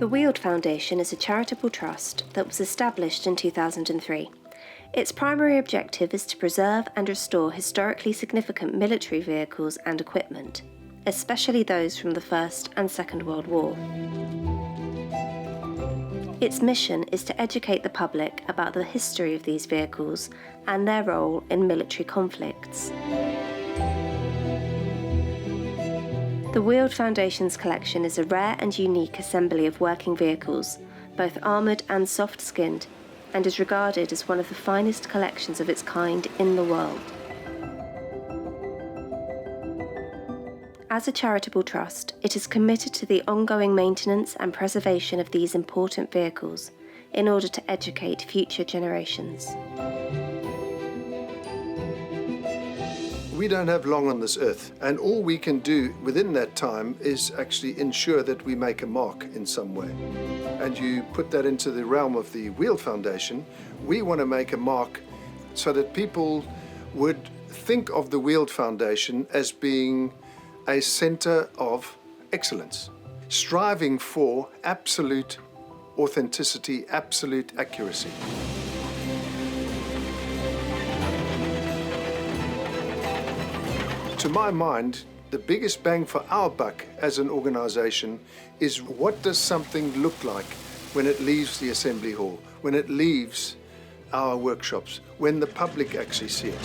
The Weald Foundation is a charitable trust that was established in 2003. Its primary objective is to preserve and restore historically significant military vehicles and equipment, especially those from the First and Second World War. Its mission is to educate the public about the history of these vehicles and their role in military conflicts. The Weald Foundation's collection is a rare and unique assembly of working vehicles, both armoured and soft-skinned, and is regarded as one of the finest collections of its kind in the world. As a charitable trust, it is committed to the ongoing maintenance and preservation of these important vehicles in order to educate future generations. We don't have long on this earth, and all we can do within that time is actually ensure that we make a mark in some way. And you put that into the realm of the Weald Foundation. We want to make a mark so that people would think of the Weald Foundation as being a center of excellence, striving for absolute authenticity, absolute accuracy. To my mind, the biggest bang for our buck as an organization is what does something look like when it leaves the assembly hall, when it leaves our workshops, when the public actually see it.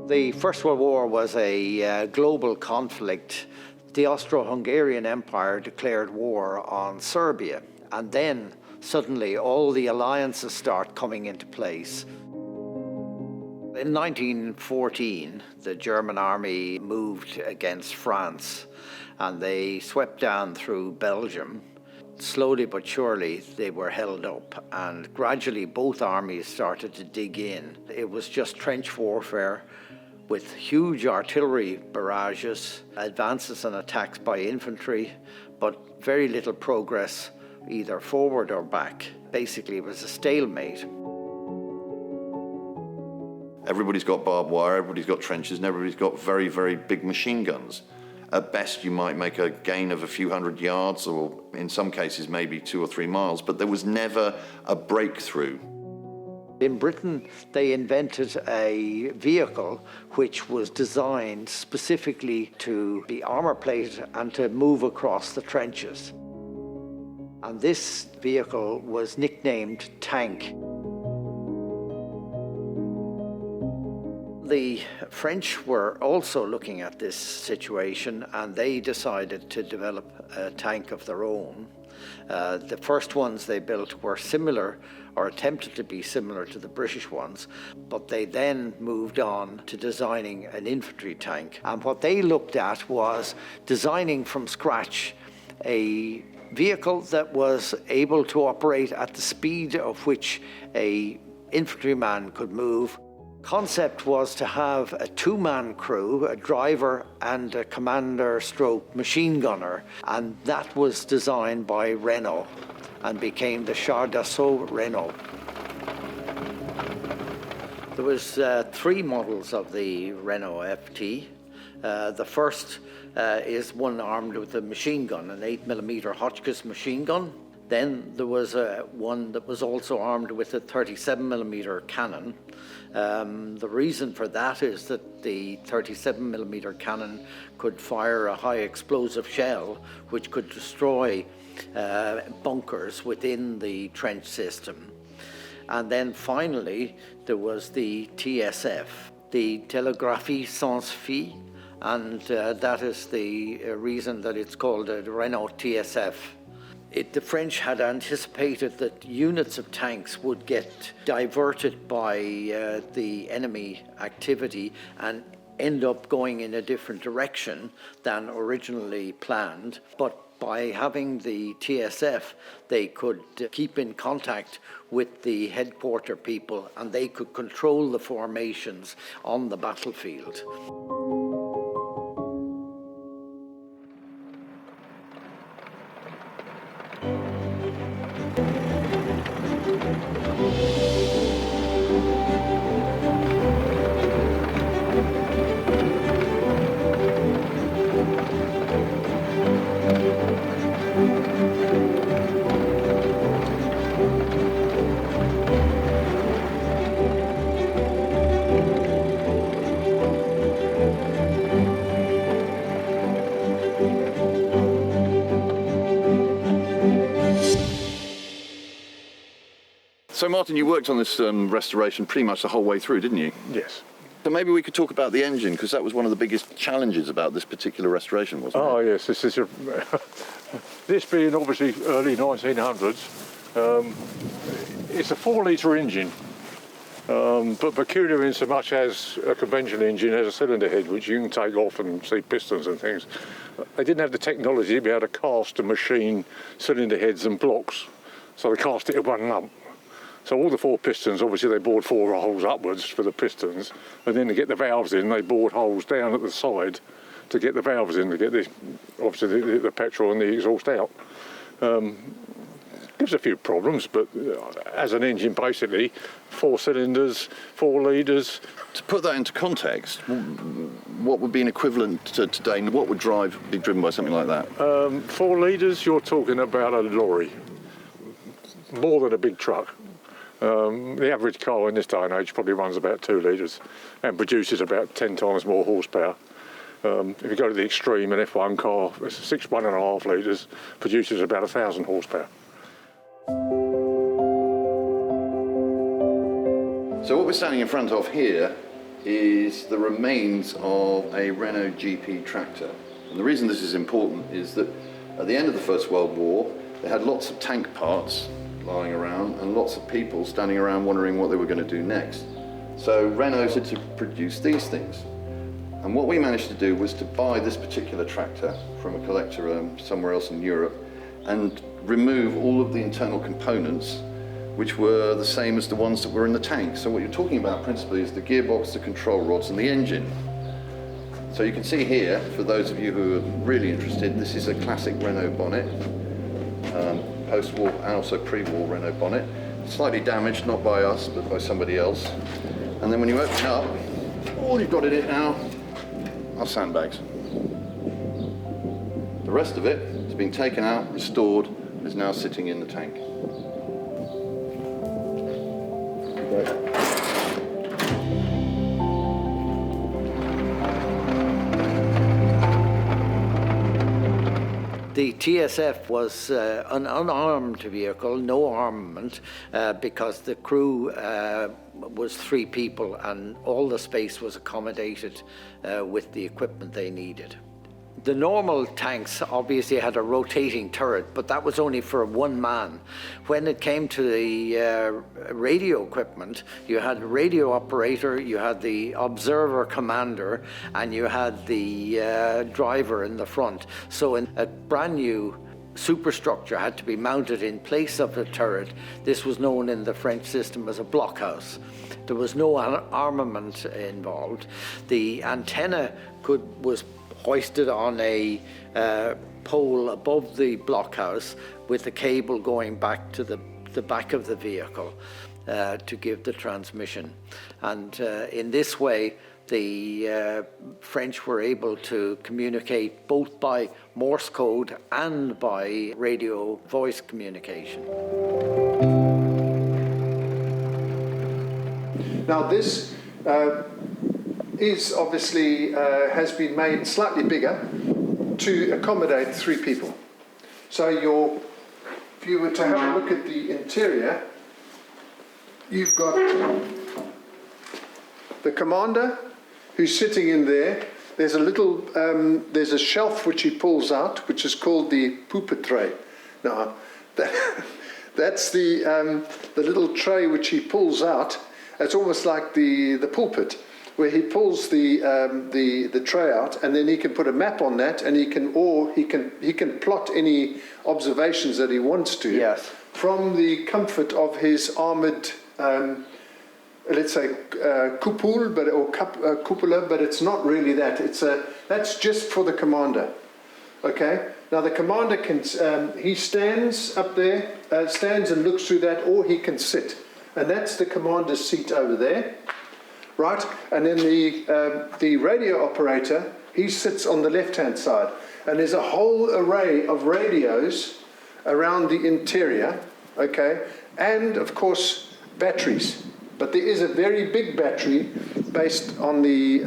The First World War was a global conflict. The Austro-Hungarian Empire declared war on Serbia, and then suddenly all the alliances start coming into place. In 1914, the German army moved against France, and they swept down through Belgium. Slowly but surely they were held up, and gradually both armies started to dig in. It was just trench warfare, with huge artillery barrages, advances and attacks by infantry, but very little progress either forward or back. Basically, it was a stalemate. Everybody's got barbed wire, everybody's got trenches, and everybody's got very, very big machine guns. At best, you might make a gain of a few hundred yards, or in some cases, maybe 2 or 3 miles, but there was never a breakthrough. In Britain, they invented a vehicle which was designed specifically to be armour-plated and to move across the trenches. And this vehicle was nicknamed Tank. The French were also looking at this situation, and they decided to develop a tank of their own. The first ones they built were similar, or attempted to be similar to the British ones, but they then moved on to designing an infantry tank. And what they looked at was designing from scratch a vehicle that was able to operate at the speed of which an infantryman could move. Concept was to have a 2-man crew, a driver and a commander/machine gunner, and that was designed by Renault and became the Char d'Assaut Renault. There was 3 models of the Renault FT. The first is one armed with a machine gun, an 8mm Hotchkiss machine gun. Then there was one that was also armed with a 37mm cannon. The reason for that is that the 37mm cannon could fire a high explosive shell which could destroy bunkers within the trench system. And then finally there was the TSF, the Telegraphy sans fil, and that is the reason that it's called a Renault TSF. The French had anticipated that units of tanks would get diverted by the enemy activity and end up going in a different direction than originally planned. But by having the TSF, they could keep in contact with the headquarter people, and they could control the formations on the battlefield. Martin, you worked on this restoration pretty much the whole way through, didn't you? Yes. So maybe we could talk about the engine, because that was one of the biggest challenges about this particular restoration, wasn't it? Oh, yes. This is this being obviously early 1900s. It's a 4-litre engine, but peculiar in so much as a conventional engine has a cylinder head which you can take off and see pistons and things. They didn't have the technology to be able to cast and machine cylinder heads and blocks, so they cast it in one lump. So all the 4 pistons, obviously they bored 4 holes upwards for the pistons, and then to get the valves in, they bored holes down at the side to get the valves in, to get obviously the petrol and the exhaust out. Gives a few problems, but as an engine, basically, 4 cylinders, 4 litres. To put that into context, what would be an equivalent to today? What would be driven by something like that? 4 litres, you're talking about a lorry, more than a big truck. The average car in this day and age probably runs about 2 litres and produces about 10 times more horsepower. If you go to the extreme, an F1 car, 1.5 litres, produces about 1,000 horsepower. So what we're standing in front of here is the remains of a Renault GP Tractor. And the reason this is important is that at the end of the First World War, they had lots of tank parts lying around and lots of people standing around wondering what they were going to do next. So Renault had to produce these things. And what we managed to do was to buy this particular tractor from a collector somewhere else in Europe and remove all of the internal components which were the same as the ones that were in the tank. So what you're talking about principally is the gearbox, the control rods and the engine. So you can see here, for those of you who are really interested, this is a classic Renault bonnet, post-war and also pre-war Renault bonnet. Slightly damaged, not by us, but by somebody else. And then when you open up, all you've got in it now are sandbags. The rest of it has been taken out, restored, and is now sitting in the tank. The TSF was an unarmed vehicle, no armament, because the crew was 3 people and all the space was accommodated with the equipment they needed. The normal tanks obviously had a rotating turret, but that was only for 1 man. When it came to the radio equipment, you had a radio operator, you had the observer commander, and you had the driver in the front. So a brand new superstructure had to be mounted in place of the turret. This was known in the French system as a blockhouse. There was no armament involved. The antenna was hoisted on a pole above the blockhouse with the cable going back to the back of the vehicle to give the transmission. And in this way, the French were able to communicate both by Morse code and by radio voice communication. Now this is obviously has been made slightly bigger to accommodate 3 people. So if you were to have a look at the interior, you've got the commander who's sitting in there. There's a little, there's a shelf which he pulls out, which is called the pooper tray. Now, that's the little tray which he pulls out. It's almost like the pulpit, where he pulls the tray out, and then he can put a map on that, and he can plot any observations that he wants to. Yes. From the comfort of his armoured, let's say cupola, but it's not really that. That's just for the commander. Okay. Now the commander he stands up there, stands and looks through that, or he can sit, and that's the commander's seat over there. Right, and then the radio operator, he sits on the left-hand side, and there's a whole array of radios around the interior, okay, and of course batteries. But there is a very big battery based on the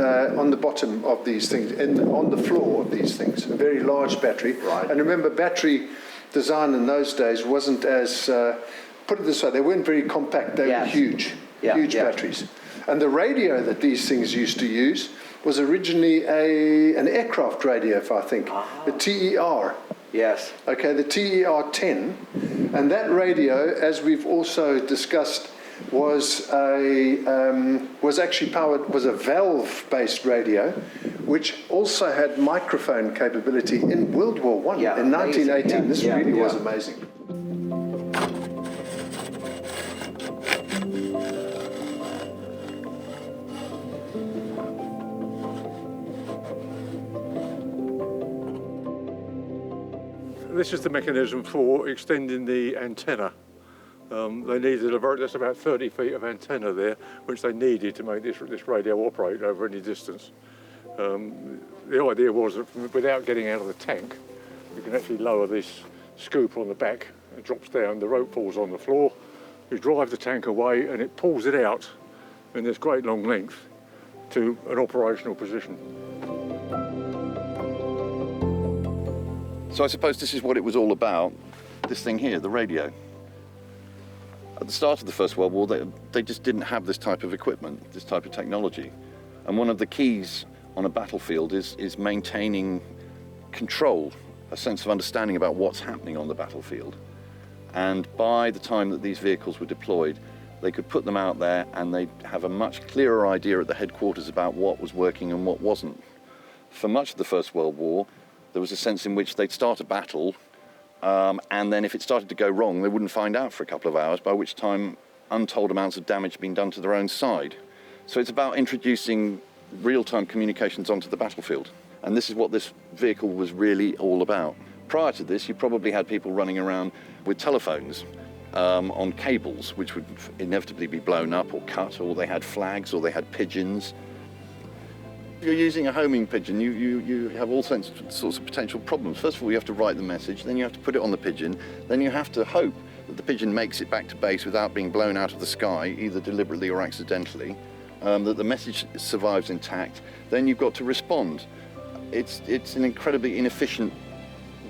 bottom of these things, and on the floor of these things, a very large battery. Right. And remember, battery design in those days wasn't as put it this way, they weren't very compact, they were huge, huge batteries. And the radio that these things used to use was originally an aircraft radio, I think, the TER. Yes. Okay, the TER-10, and that radio, as we've also discussed, was actually powered, was a valve-based radio, which also had microphone capability in World War I in 1918. This really was amazing. This is the mechanism for extending the antenna. They needed that's about 30 feet of antenna there, which they needed to make this radio operate over any distance. The idea was that without getting out of the tank, you can actually lower this scoop on the back. It drops down, the rope falls on the floor, you drive the tank away and it pulls it out in this great long length to an operational position. So I suppose this is what it was all about, this thing here, the radio. At the start of the First World War, they just didn't have this type of equipment, this type of technology. And one of the keys on a battlefield is maintaining control, a sense of understanding about what's happening on the battlefield. And by the time that these vehicles were deployed, they could put them out there and they'd have a much clearer idea at the headquarters about what was working and what wasn't. For much of the First World War, there was a sense in which they'd start a battle, and then if it started to go wrong, they wouldn't find out for a couple of hours, by which time untold amounts of damage had been done to their own side. So it's about introducing real-time communications onto the battlefield. And this is what this vehicle was really all about. Prior to this, you probably had people running around with telephones on cables, which would inevitably be blown up or cut, or they had flags, or they had pigeons. If you're using a homing pigeon, you have all sorts of potential problems. First of all, you have to write the message, then you have to put it on the pigeon, then you have to hope that the pigeon makes it back to base without being blown out of the sky, either deliberately or accidentally, that the message survives intact. Then you've got to respond. It's an incredibly inefficient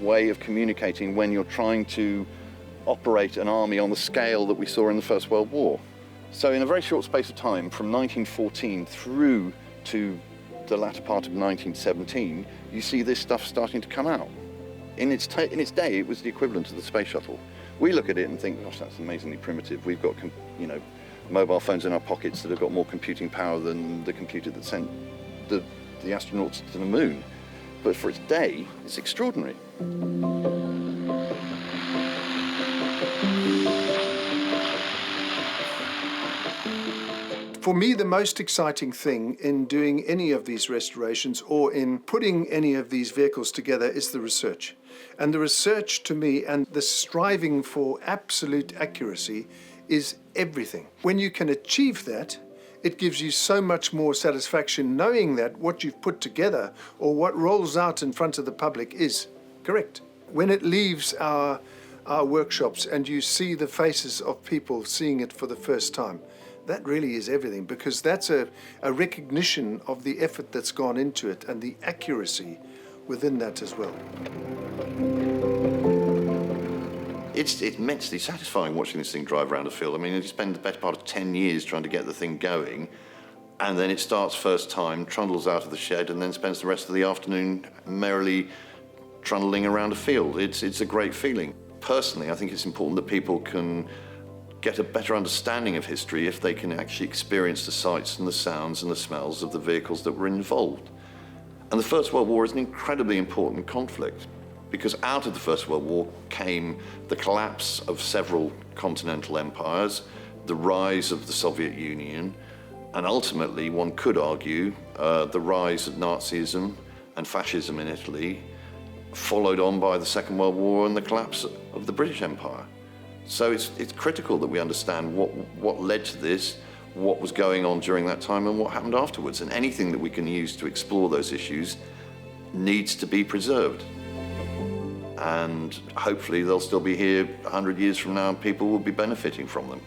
way of communicating when you're trying to operate an army on the scale that we saw in the First World War. So in a very short space of time, from 1914 through to the latter part of 1917, you see this stuff starting to come out. In its day, it was the equivalent of the space shuttle. We look at it and think, gosh, that's amazingly primitive. We've got, mobile phones in our pockets that have got more computing power than the computer that sent the astronauts to the moon. But for its day, it's extraordinary. For me, the most exciting thing in doing any of these restorations or in putting any of these vehicles together is the research. And the research to me and the striving for absolute accuracy is everything. When you can achieve that, it gives you so much more satisfaction knowing that what you've put together or what rolls out in front of the public is correct. When it leaves our workshops and you see the faces of people seeing it for the first time, that really is everything, because that's a recognition of the effort that's gone into it and the accuracy within that as well. It's immensely satisfying watching this thing drive around a field. I mean, you spend the better part of 10 years trying to get the thing going, and then it starts first time, trundles out of the shed, and then spends the rest of the afternoon merrily trundling around a field. It's a great feeling. Personally, I think it's important that people can get a better understanding of history if they can actually experience the sights and the sounds and the smells of the vehicles that were involved. And the First World War is an incredibly important conflict, because out of the First World War came the collapse of several continental empires, the rise of the Soviet Union, and ultimately, one could argue, the rise of Nazism and fascism in Italy, followed on by the Second World War and the collapse of the British Empire. So it's critical that we understand what led to this, what was going on during that time, and what happened afterwards. And anything that we can use to explore those issues needs to be preserved. And hopefully they'll still be here 100 years from now and people will be benefiting from them.